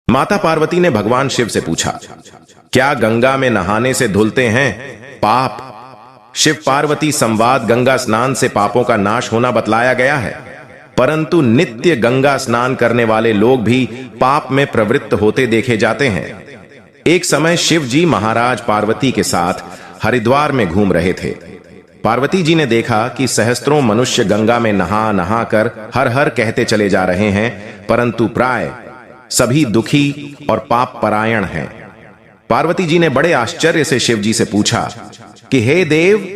माता पार्वती ने भगवान शिव से पूछा, क्या गंगा में नहाने से धुलते हैं पाप? शिव पार्वती संवाद गंगा स्नान से पापों का नाश होना बतलाया गया है, परंतु नित्य गंगा स्नान करने वाले लोग भी पाप में प्रवृत्त होते देखे जाते हैं। एक समय शिव जी महाराज पार्वती के साथ हरिद्वार में घूम रहे थे। पार्वती जी ने देखा कि सहस्त्रों मनुष्य गंगा में नहा नहा कर हर हर कहते चले जा रहे हैं, परंतु प्राय सभी दुखी और पाप परायण हैं। पार्वती जी ने बड़े आश्चर्य से शिव जी से पूछा कि हे देव,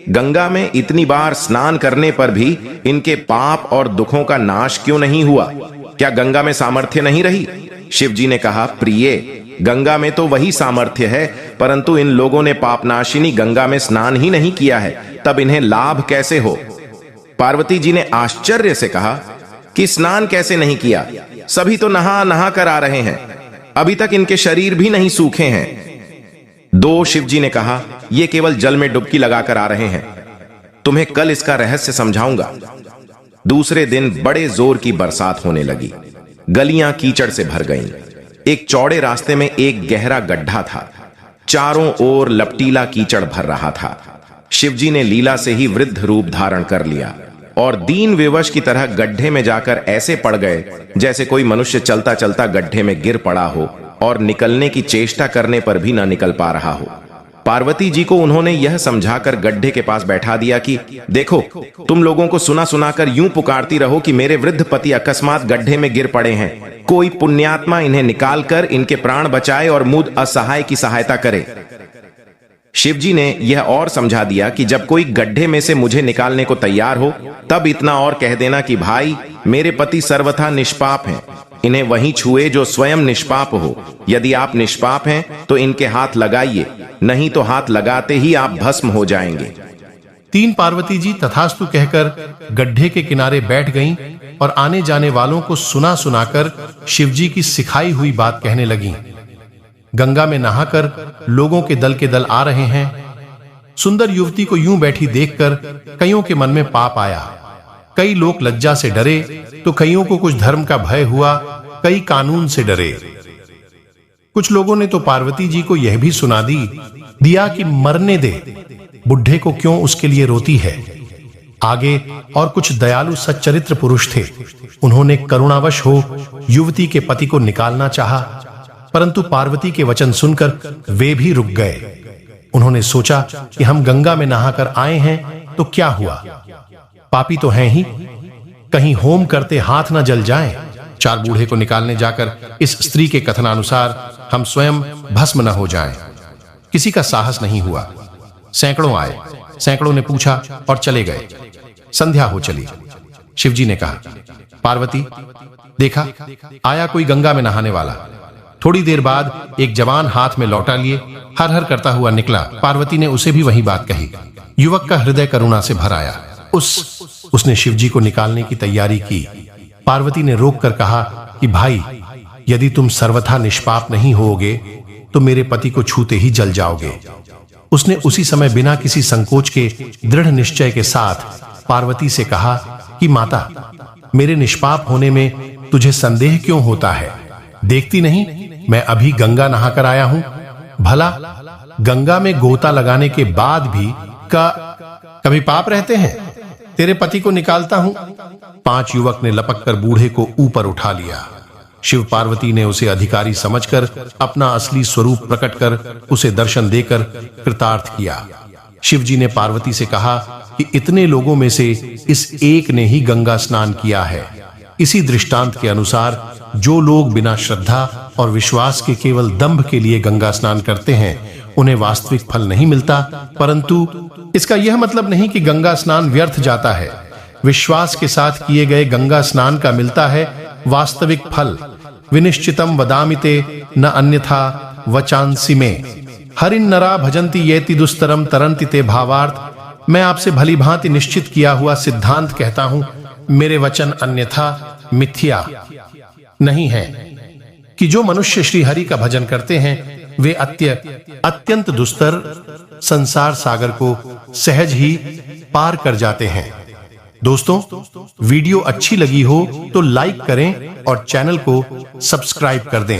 गंगा में इतनी बार स्नान करने पर भी इनके पाप और दुखों का नाश क्यों नहीं हुआ? क्या गंगा में सामर्थ्य नहीं रही? शिव जी ने कहा, प्रिय, गंगा में तो वही सामर्थ्य है, परंतु इन लोगों ने पापनाशिनी गंगा में स्नान ही नहीं किया है, तब इन्हें लाभ कैसे हो? पार्वती जी ने आश्चर्य से कहा कि स्नान कैसे नहीं किया? सभी तो नहा नहा कर आ रहे हैं, अभी तक इनके शरीर भी नहीं सूखे हैं। दो, शिव जी ने कहा, ये केवल जल में डुबकी लगाकर आ रहे हैं, तुम्हें कल इसका रहस्य समझाऊंगा। दूसरे दिन बड़े जोर की बरसात होने लगी, गलियां कीचड़ से भर गईं। एक चौड़े रास्ते में एक गहरा गड्ढा था, चारों ओर लपटीला कीचड़ भर रहा था। शिवजी ने लीला से ही वृद्ध रूप धारण कर लिया और दीन विवश की तरह गड्ढे में जाकर ऐसे पड़ गए जैसे कोई मनुष्य चलता चलता गड्ढे में गिर पड़ा हो और निकलने की चेष्टा करने पर भी न निकल पा रहा हो। पार्वती जी को उन्होंने यह समझाकर गड्ढे के पास बैठा दिया कि देखो, तुम लोगों को सुना सुनाकर यूं पुकारती रहो कि मेरे वृद्ध पति अकस्मात गड्ढे में गिर पड़े हैं, कोई पुण्यात्मा इन्हें निकालकर इनके प्राण बचाए और मुझ असहाय की सहायता करे। शिवजी ने यह और समझा दिया कि जब कोई गड्ढे में से मुझे निकालने को तैयार हो, तब इतना और कह देना कि भाई, मेरे पति सर्वथा निष्पाप हैं, इन्हें वहीं छुए जो स्वयं निष्पाप हो। यदि आप निष्पाप हैं तो इनके हाथ लगाइए, नहीं तो हाथ लगाते ही आप भस्म हो जाएंगे। तीन पार्वती जी तथास्तु कहकर गड्ढे के किनारे बैठ गईं और आने जाने वालों को सुना सुनाकर शिवजी की सिखाई हुई बात कहने लगीं। गंगा में नहाकर लोगों के दल आ रहे हैं। सुंदर युवती को यूं बैठी देखकर कईयों के मन में पाप आया। कई लोग लज्जा से डरे तो कईयों को कुछ धर्म का भय हुआ, कई कानून से डरे। कुछ लोगों ने तो पार्वती जी को यह भी सुना दिया कि मरने दे, बुढ़े को क्यों उसके लिए रोती है। आगे और कुछ दयालु सच्चरित्र पुरुष थे, उन्होंने करुणावश हो युवती के पति को निकालना चाहा, परंतु पार्वती के वचन सुनकर वे भी रुक गए। उन्होंने सोचा कि हम गंगा में नहाकर आए हैं तो क्या हुआ, पापी तो हैं ही, कहीं होम करते हाथ न जल जाएं। चार बूढ़े को निकालने जाकर इस स्त्री के कथनानुसार हम स्वयं भस्म न हो जाएं। किसी का साहस नहीं हुआ। सैकड़ों आए, सैकड़ों ने पूछा और चले गए। संध्या हो चली। शिवजी ने कहा, पार्वती, देखा, आया कोई गंगा में नहाने वाला। थोड़ी देर बाद एक जवान हाथ में लौटा लिए हर हर करता हुआ निकला। पार्वती ने उसे भी वही बात कही। युवक का हृदय करुणा से भर आया। उसने शिवजी को निकालने की तैयारी की। पार्वती ने रोककर कहा कि भाई, यदि तुम सर्वथा निष्पाप नहीं होगे तो मेरे पति को छूते ही जल जाओगे। उसने उसी समय बिना किसी संकोच के दृढ़ निश्चय के साथ पार्वती से कहा कि माता, मेरे निष्पाप होने में तुझे संदेह क्यों होता है? देखती नहीं, मैं अभी गंगा नहाकर आया हूं। भला गंगा में गोता लगाने के बाद भी कभी पाप रहते हैं? तेरे पति को निकालता हूं। 5 युवक ने लपककर बूढ़े को ऊपर उठा लिया। शिव पार्वती ने उसे अधिकारी समझकर अपना असली स्वरूप प्रकट कर उसे दर्शन देकर कृतार्थ किया। शिवजी ने पार्वती से कहा कि इतने लोगों में से इस एक ने ही गंगा स्नान किया है। इसी दृष्टांत के अनुसार जो लोग बिना श्रद्धा और विश्वास के केवल दंभ के लिए गंगा स्नान करते हैं, उन्हें वास्तविक फल नहीं मिलता, परंतु इसका यह मतलब नहीं कि गंगा स्नान व्यर्थ जाता है। विश्वास के साथ किए गए गंगा स्नान का मिलता है वास्तविक फल। विनिश्चितम वदामिते न अन्यथा वचांसि में, हरिन नरा भजन्ति येति दुस्तरम तरन्ति ते भावार्थ। मैं आपसे भली भांति निश्चित किया हुआ सिद्धांत कहता हूं, मेरे वचन अन्यथा मिथ्या नहीं है कि जो मनुष्य श्री हरि का भजन करते हैं वे अत्यंत दुस्तर संसार सागर को सहज ही पार कर जाते हैं। दोस्तों, वीडियो अच्छी लगी हो तो लाइक करें और चैनल को सब्सक्राइब कर दें।